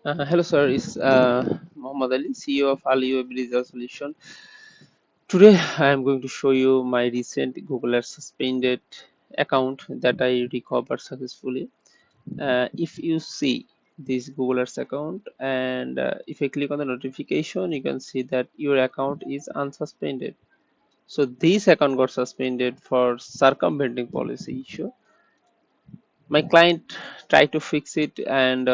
Hello, sir. It's Muhammad Ali, CEO of Aliwave Digital Solution. Today, I am going to show you my recent Google Ads suspended account that I recovered successfully. If you see this Google Ads account, and if I click on the notification, you can see that your account is unsuspended. So this account got suspended for circumventing policy issue. My client tried to fix it, and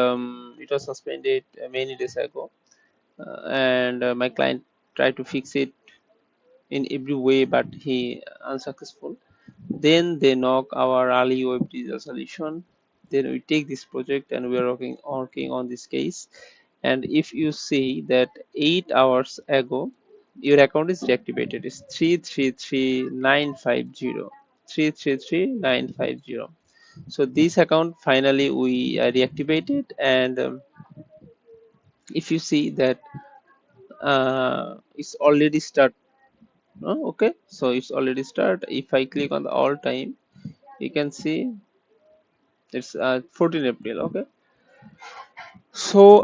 it was suspended many days ago. And my client tried to fix it in every way, but he unsuccessful. Then they knock our Aliwave Digital Solution. Then we take this project and we are working on this case. And if you see that 8 hours ago, your account is deactivated. It's 333950. 333950. So this account finally we reactivated, and if you see that it's already start. Okay, so it's already start. If I click on the all time, you can see it's 14 April. Okay, so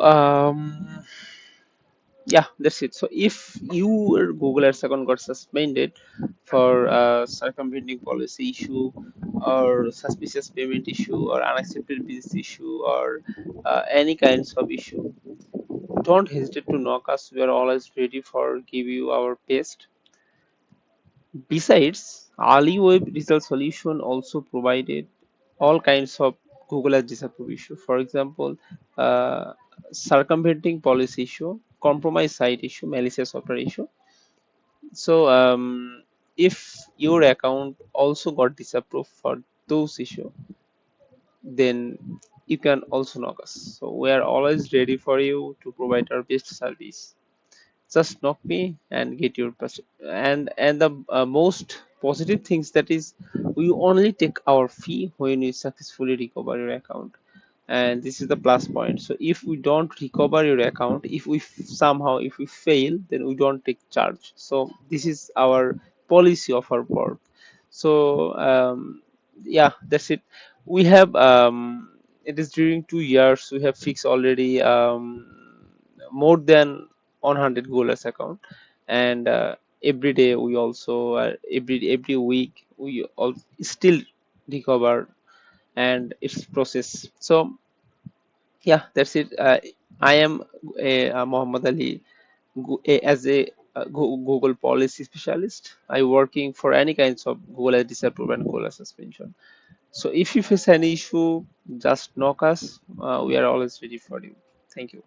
yeah, that's it. So if your Google Ads account got suspended for circumventing policy issue, or suspicious payment issue, or unaccepted business issue, or any kinds of issue, don't hesitate to knock us. We are always ready for give you our best. Besides, Aliwave Digital Solution also provided all kinds of Google Ads disapproved issue. For example, uh, circumventing policy issue, compromise site issue, malicious software issue. So, if your account also got disapproved for those issue, then you can also knock us. So we are always ready for you to provide our best service. Just knock me and get your and the most positive things that is, we only take our fee when you successfully recover your account, and this is the plus point. So if we don't recover your account, if we somehow if we fail, then we don't take charge. So this is our policy of our work. So yeah, that's it. We have it is during 2 years we have fixed already more than 100 Golas account, and every day we also every week we all still recover, and it's process. So yeah, that's it. I am Muhammad Ali, as a Google policy specialist. I working for any kinds of Google as disapprove and Google as suspension. So if you face any issue, just knock us. We are always ready for you. Thank you.